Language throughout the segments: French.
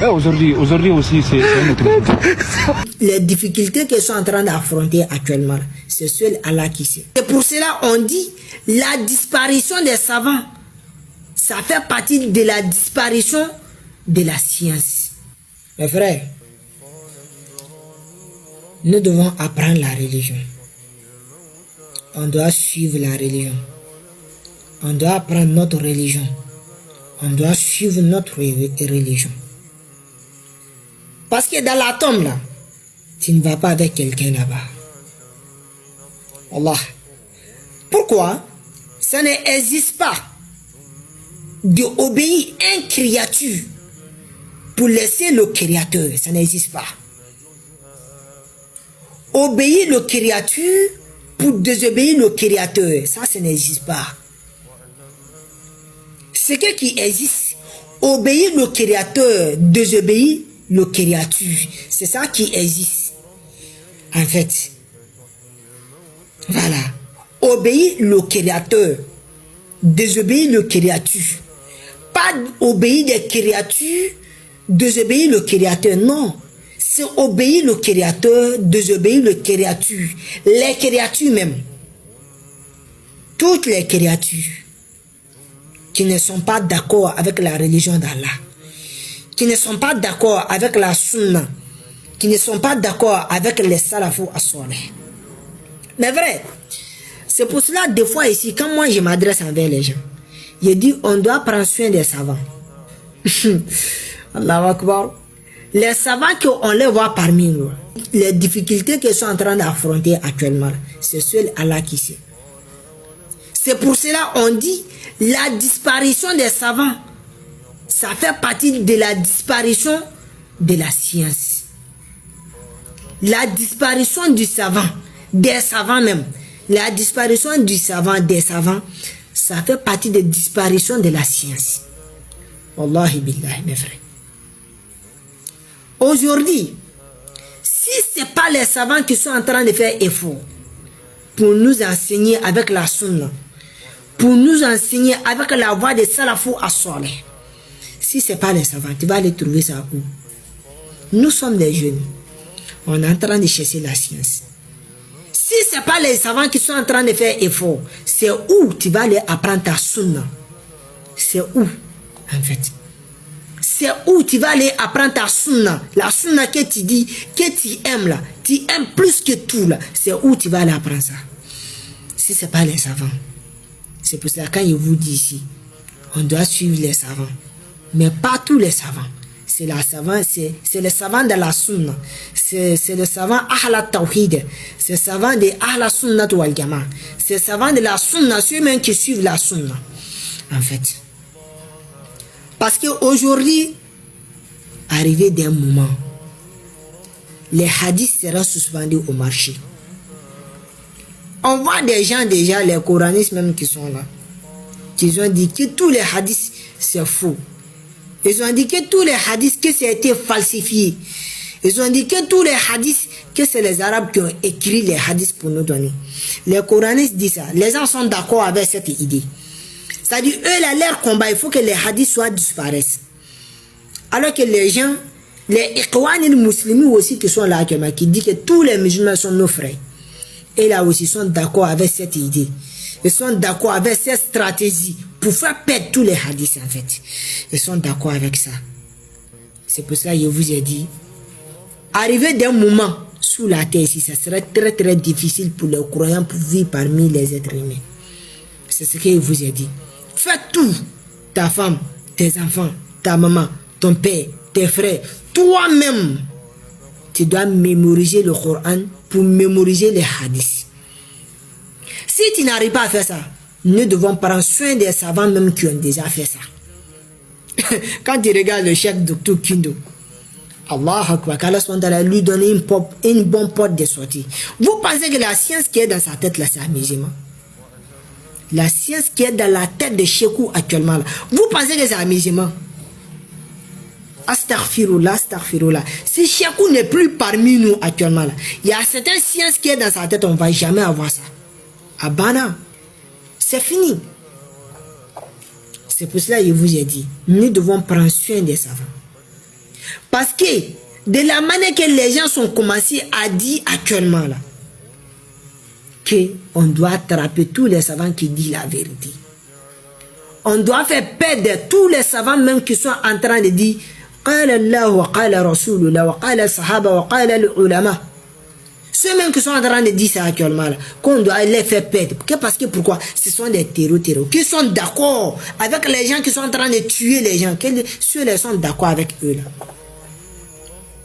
Aujourd'hui aussi, c'est un autre jour. Les difficultés qu'ils sont en train d'affronter actuellement, c'est seul Allah qui sait. Et pour cela, on dit la disparition des savants, ça fait partie de la disparition de la science. Mes frères, nous devons apprendre la religion. On doit suivre la religion. On doit apprendre notre religion. On doit suivre notre religion. Parce que dans la tombe là, tu ne vas pas avec quelqu'un là-bas. Allah. Pourquoi? Ça n'existe pas d'obéir une créature pour laisser le créateur. Ça n'existe pas. Obéir le créature pour désobéir le créateur. Ça n'existe pas. Ce qui existe, obéir le créateur, désobéir le créature. C'est ça qui existe. En fait. Voilà. Obéir le créateur, désobéir le créature. Pas obéir des créatures, désobéir le créateur. Non. C'est obéir le créateur, désobéir le créature. Les créatures même. Toutes les créatures qui ne sont pas d'accord avec la religion d'Allah, qui ne sont pas d'accord avec la sunna, qui ne sont pas d'accord avec les salafou as-salih. Mais vrai, c'est pour cela des fois ici, quand moi je m'adresse envers les gens, je dis on doit prendre soin des savants. Allahu Akbar. Les savants qu'on les voit parmi nous, les difficultés qu'ils sont en train d'affronter actuellement, c'est seul Allah qui sait. C'est pour cela on dit la disparition des savants, ça fait partie de la disparition de la science. La disparition du savant, des savants même, la disparition du savant, des savants, ça fait partie de la disparition de la science. Wallahi billahi, mes frères. Aujourd'hui, si ce n'est pas les savants qui sont en train de faire effort pour nous enseigner avec la sunna, pour nous enseigner avec la voix de salafou as-salih, si ce n'est pas les savants, tu vas aller trouver ça où? Nous sommes des jeunes, on est en train de chercher la science. Si ce n'est pas les savants qui sont en train de faire effort, c'est où tu vas aller apprendre ta sunna? C'est où en fait? C'est où tu vas aller apprendre ta sunna, la sunna que tu dis, que tu aimes là, tu aimes plus que tout là, c'est où tu vas aller apprendre ça? Si ce n'est pas les savants. C'est pour ça que quand je vous dis ici, on doit suivre les savants, mais pas tous les savants. C'est le savant de la sunna, c'est le savant ahla tawhid, c'est le savant de ahla sunna wal jama, c'est le savant de la sunna, ceux-mêmes qui suivent la sunna, en fait. Parce qu'aujourd'hui, arrivé d'un moment, les hadiths seront suspendus au marché. On voit des gens déjà, les coranistes même qui sont là, qui ont dit que tous les hadiths c'est faux. Ils ont dit que tous les hadiths que ça a été falsifié. Ils ont dit que tous les hadiths que c'est les Arabes qui ont écrit les hadiths pour nous donner. Les coranistes disent ça. Les gens sont d'accord avec cette idée. C'est-à-dire, eux, là, leur combat, il faut que les hadiths soient disparaissent. Alors que les gens, les Ikhwan et les musulmans aussi qui sont là, qui disent que tous les musulmans sont nos frères. Et là aussi, ils sont d'accord avec cette idée. Ils sont d'accord avec cette stratégie pour faire perdre tous les hadiths, en fait. Ils sont d'accord avec ça. C'est pour ça que je vous ai dit, arriver d'un moment sous la terre ici, ça serait très très difficile pour les croyants pour vivre parmi les êtres humains. C'est ce que je vous ai dit. Fais tout. Ta femme, tes enfants, ta maman, ton père, tes frères, toi-même. Tu dois mémoriser le Coran pour mémoriser les hadiths. Si tu n'arrives pas à faire ça, nous devons prendre soin des savants même qui ont déjà fait ça. Quand tu regardes le chef Dr Kindo, Allah Akbar, Allah lui donne une bonne porte de sortie. Vous pensez que la science qui est dans sa tête là, c'est un musulman? La science qui est dans la tête de Chekou actuellement là, vous pensez que c'est un musulman? Astaghfirullah, astaghfirullah. Si Chekou n'est plus parmi nous actuellement là, il y a certaines sciences qui est dans sa tête, on ne va jamais avoir ça. Abana, c'est fini. C'est pour cela que je vous ai dit, nous devons prendre soin des savants. Parce que de la manière que les gens sont commencés à dire actuellement là, qu'on doit attraper tous les savants qui disent la vérité. On doit faire perdre tous les savants même qui sont en train de dire قال الله وقال رسول الله وقال الصحابة وقال العلماء. Ceux mêmes qui sont en train de dire ça actuellement là, qu'on doit les faire perdre. Parce que pourquoi? Ce sont des terroristes qui sont d'accord avec les gens qui sont en train de tuer les gens. Ceux-là sont d'accord avec eux là.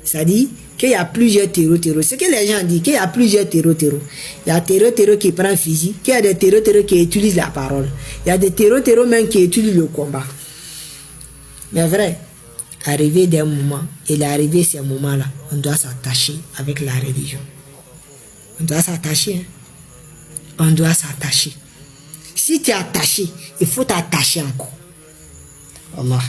Ça dit qu'il y a plusieurs terroristes. Ce que les gens disent, qu'il y a plusieurs terroristes. Il y a des terroristes qui prennent physique, il y a des terroristes qui utilisent la parole. Il y a des terroristes même qui utilisent le combat. Mais vrai, arrivé des moments, et l'arrivée de ces moments-là, on doit s'attacher avec la religion. On doit s'attacher. On doit s'attacher. Si tu es attaché, il faut t'attacher encore. Allah.